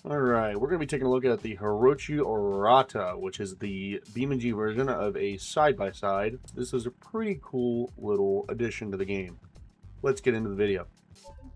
Alright, we're going to be taking a look at the Hirochi Orata, which is the BeamNG version of a side-by-side. This is a pretty cool little addition to the game. Let's get into the video.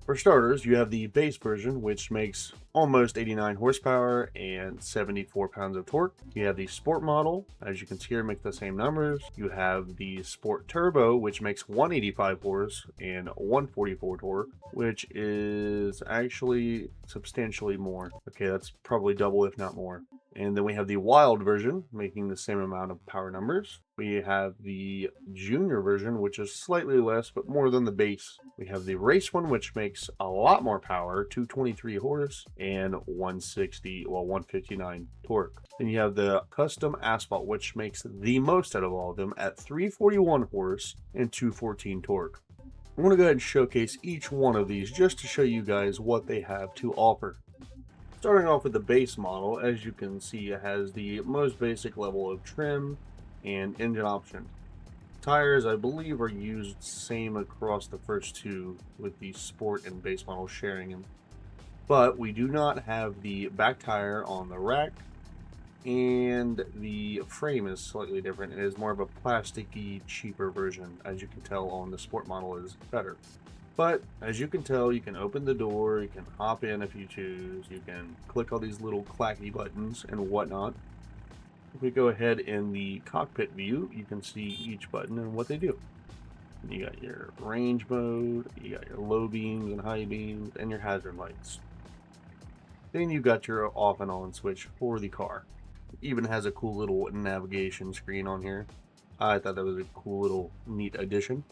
For starters, you have the base version, which makes almost 89 horsepower and 74 pounds of torque. You have the sport model, as you can see here, makes the same numbers. You have the sport turbo, which makes 185 horse and 144 torque, which is actually substantially more. Okay, that's probably double, if not more. And then we have the wild version, making the same amount of power numbers. We have the junior version, which is slightly less, but more than the base. We have the race one, which makes a lot more power, 223 horse and 159 torque. Then you have the custom asphalt, which makes the most out of all of them at 341 horse and 214 torque. I'm going to go ahead and showcase each one of these just to show you guys what they have to offer. Starting off with the base model, as you can see, it has the most basic level of trim and engine option. Tires, I believe, are used same across the first two, with the sport and base model sharing them. But we do not have the back tire on the rack, and the frame is slightly different. It is more of a plasticky, cheaper version. As you can tell, on the sport model is better. But as you can tell, you can open the door, you can hop in if you choose, you can click all these little clacky buttons and whatnot. If we go ahead in the cockpit view, you can see each button and what they do. You got your range mode, you got your low beams and high beams, and your hazard lights. Then you got your off and on switch for the car. It even has a cool little navigation screen on here. I thought that was a cool little neat addition.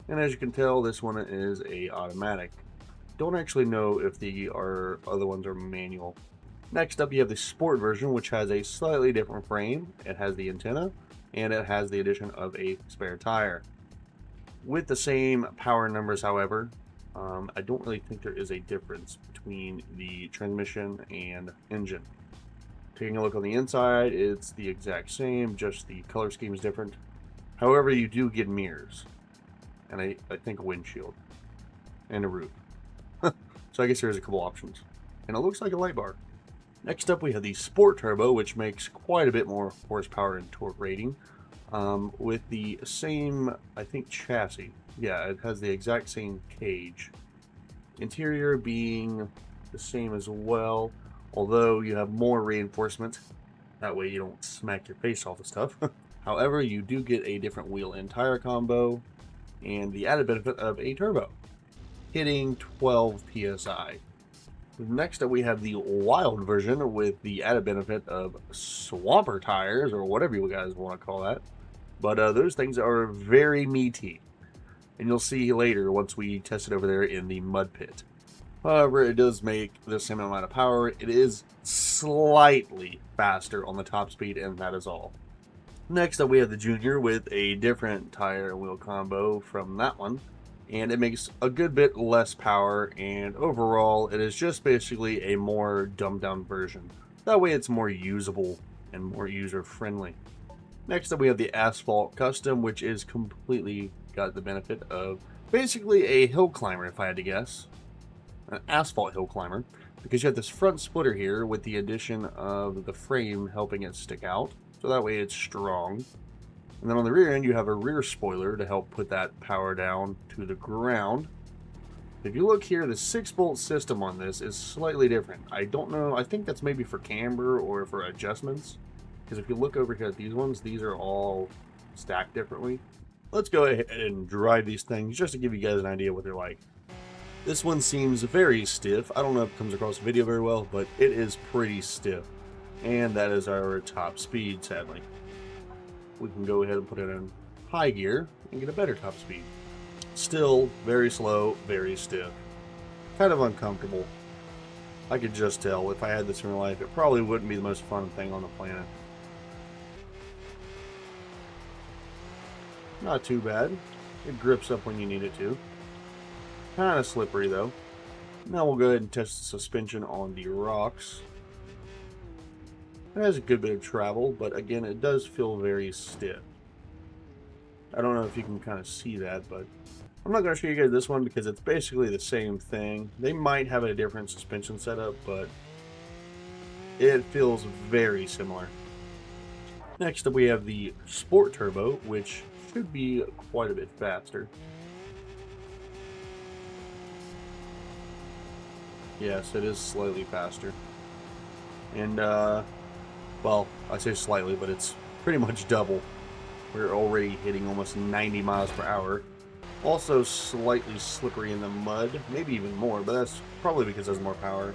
And as you can tell, this one is a automatic. Don't actually know if the other ones are manual. Next up, you have the sport version, which has a slightly different frame. It has the antenna, and it has the addition of a spare tire. With the same power numbers, however, I don't really think there is a difference between the transmission and engine. Taking a look on the inside, it's the exact same, just the color scheme is different. However, you do get mirrors. And I think a windshield and a roof. So I guess there's a couple options. And it looks like a light bar. Next up, we have the Sport Turbo, which makes quite a bit more horsepower and torque rating, with the same, I think, chassis. Yeah, it has the exact same cage. Interior being the same as well, although you have more reinforcement. That way you don't smack your face off the stuff. However, you do get a different wheel and tire combo, and the added benefit of a turbo, hitting 12 psi. Next up, we have the wild version with the added benefit of swamper tires, or whatever you guys want to call that. But those things are very meaty, and you'll see later once we test it over there in the mud pit. However, it does make the same amount of power. It is slightly faster on the top speed, and that is all. Next up, we have the Junior with a different tire and wheel combo from that one, and it makes a good bit less power, and overall it is just basically a more dumbed down version. That way it's more usable and more user friendly. Next up, we have the Asphalt Custom, which is completely got the benefit of basically a hill climber, if I had to guess. An asphalt hill climber, because you have this front splitter here with the addition of the frame helping it stick out. So that way it's strong. And then on the rear end, you have a rear spoiler to help put that power down to the ground. If you look here, the 6-bolt system on this is slightly different. I don't know, I think that's maybe for camber or for adjustments. Because if you look over here at these ones, these are all stacked differently. Let's go ahead and drive these things just to give you guys an idea what they're like. This one seems very stiff. I don't know if it comes across video very well, but it is pretty stiff. And that is our top speed, sadly. We can go ahead and put it in high gear and get a better top speed. Still very slow, very stiff. Kind of uncomfortable. I could just tell if I had this in real life, it probably wouldn't be the most fun thing on the planet. Not too bad. It grips up when you need it to. Kind of slippery though. Now we'll go ahead and test the suspension on the rocks. It has a good bit of travel, but again, it does feel very stiff. I don't know if you can kind of see that, but I'm not going to show you guys this one because it's basically the same thing. They might have a different suspension setup, but It feels very similar. Next up we have the Sport Turbo, which should be quite a bit faster. Yes, it is slightly faster. And, well, I say slightly, but it's pretty much double. We're already hitting almost 90 miles per hour. Also slightly slippery in the mud, maybe even more, but that's probably because it has more power.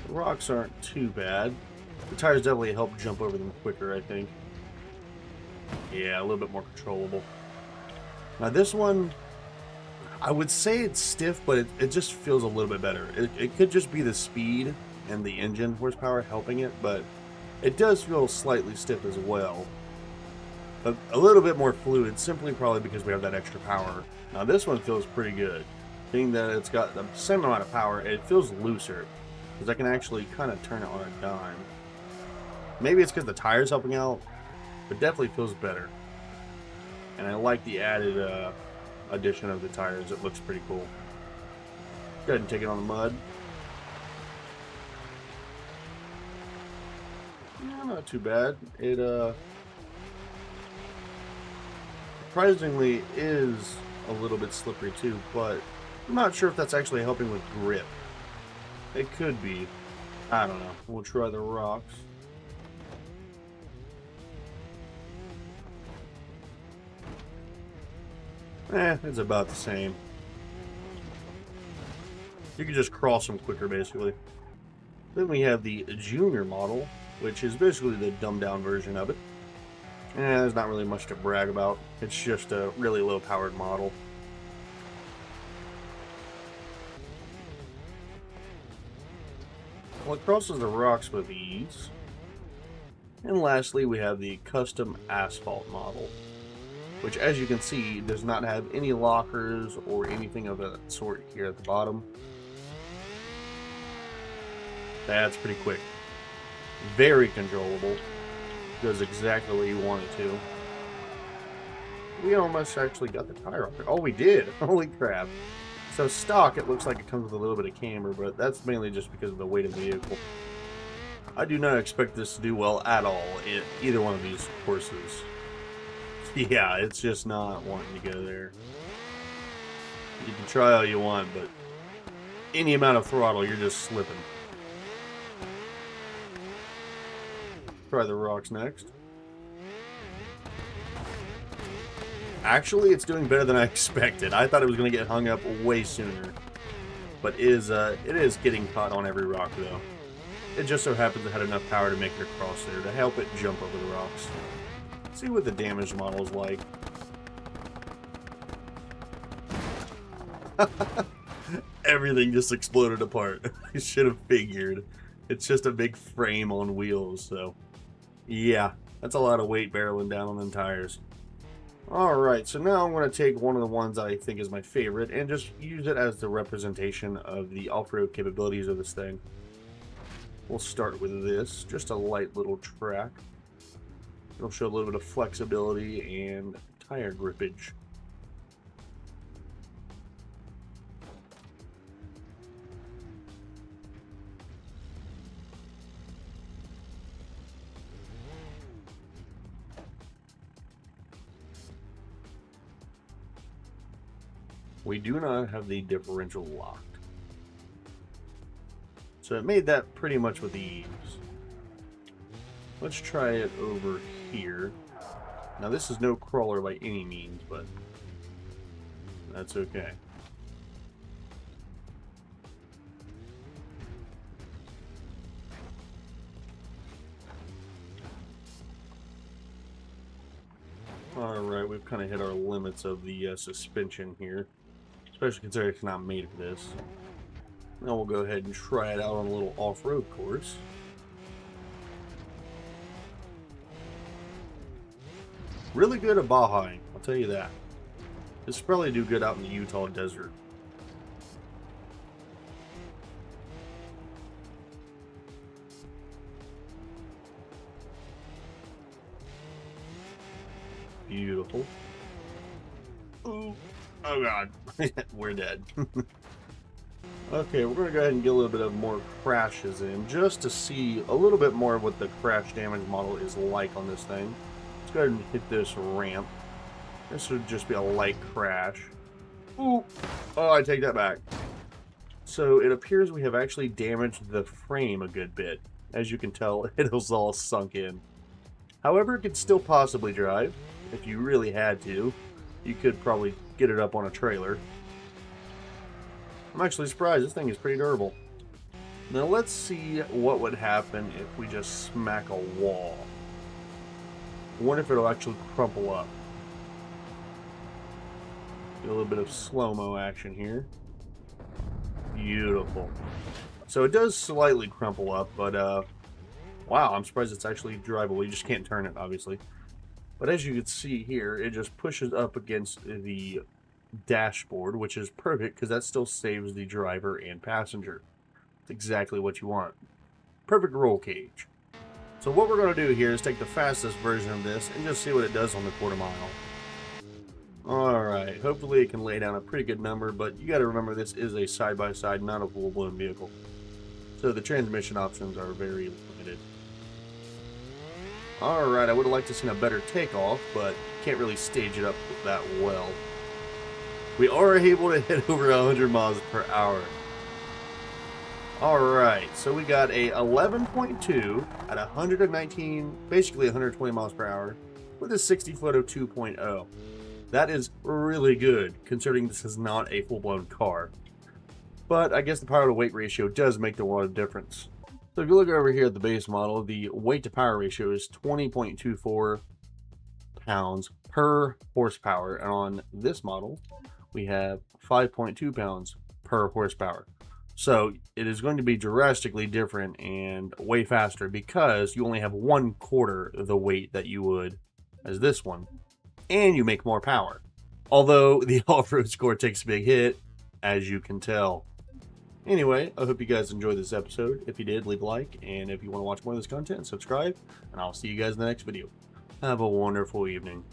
The rocks aren't too bad. The tires definitely help jump over them quicker, I think. Yeah, a little bit more controllable. Now this one, I would say it's stiff, but it just feels a little bit better. It could just be the speed and the engine horsepower helping it, but it does feel slightly stiff as well. A little bit more fluid, simply probably because we have that extra power. Now this one feels pretty good. Being that it's got the same amount of power, it feels looser, because I can actually kind of turn it on a dime. Maybe it's because the tire's helping out, but definitely feels better. And I like the added addition of the tires. It looks pretty cool. Go ahead and take it on the mud. No, not too bad. It surprisingly is a little bit slippery too, but I'm not sure if that's actually helping with grip. It could be. I don't know. We'll try the rocks. It's about the same. You can just cross them quicker, basically. Then we have the junior model, which is basically the dumbed down version of it. There's not really much to brag about. It's just a really low powered model. Well, it crosses the rocks with ease. And lastly, we have the custom asphalt model, which, as you can see, does not have any lockers or anything of that sort here at the bottom. That's pretty quick. Very controllable. Does exactly what you want it to. We almost actually got the tire off there. Oh, we did! Holy crap. So stock, it looks like it comes with a little bit of camber, but that's mainly just because of the weight of the vehicle. I do not expect this to do well at all in either one of these courses. Yeah, it's just not wanting to go there. You can try all you want, but any amount of throttle, you're just slipping. Try the rocks next. Actually, it's doing better than I expected. I thought it was going to get hung up way sooner. But it is getting caught on every rock, though. It just so happens it had enough power to make it across there to help it jump over the rocks. Let's see what the damaged model is like. Everything just exploded apart. I should have figured. It's just a big frame on wheels, so... yeah, that's a lot of weight barreling down on them tires. Alright, so now I'm going to take one of the ones I think is my favorite and just use it as the representation of the off-road capabilities of this thing. We'll start with this, just a light little track. It'll show a little bit of flexibility and tire grippage. We do not have the differential locked. So it made that pretty much with ease. Let's try it over here. Now this is no crawler by any means, but that's okay. Alright, we've kind of hit our limits of the suspension here. Especially considering it's not made for this. Now we'll go ahead and try it out on a little off-road course. Really good at Bajaing, I'll tell you that. This will probably do good out in the Utah desert. Beautiful. Ooh. Oh god, we're dead. Okay, we're going to go ahead and get a little bit of more crashes in, just to see a little bit more of what the crash damage model is like on this thing. Let's go ahead and hit this ramp. This would just be a light crash. Ooh! Oh, I take that back. So it appears we have actually damaged the frame a good bit. As you can tell, it was all sunk in. However, it could still possibly drive. If you really had to, you could probably get it up on a trailer. I'm actually surprised. This thing is pretty durable. Now let's see what would happen if we just smack a wall. I wonder if it'll actually crumple up. Get a little bit of slow-mo action here. Beautiful. So it does slightly crumple up, but wow, I'm surprised it's actually drivable. You just can't turn it, obviously. But as you can see here, it just pushes up against the dashboard, which is perfect because that still saves the driver and passenger. It's exactly what you want. Perfect roll cage. So what we're going to do here is take the fastest version of this and just see what it does on the quarter mile. Alright, hopefully it can lay down a pretty good number, but you got to remember this is a side-by-side, not a full-blown vehicle. So the transmission options are very limited. Alright, I would have liked to see a better takeoff, but can't really stage it up that well. We are able to hit over 100 miles per hour. Alright, so we got a 11.2 at 119, basically 120 miles per hour, with a 60 foot of 2.0. That is really good, considering this is not a full-blown car. But I guess the power to weight ratio does make the world of difference. So if you look over here at the base model, the weight to power ratio is 20.24 pounds per horsepower. And on this model, we have 5.2 pounds per horsepower. So it is going to be drastically different and way faster because you only have 1/4 the weight that you would as this one. And you make more power. Although the off-road score takes a big hit, as you can tell. Anyway, I hope you guys enjoyed this episode. If you did, leave a like, and if you want to watch more of this content, subscribe, and I'll see you guys in the next video. Have a wonderful evening.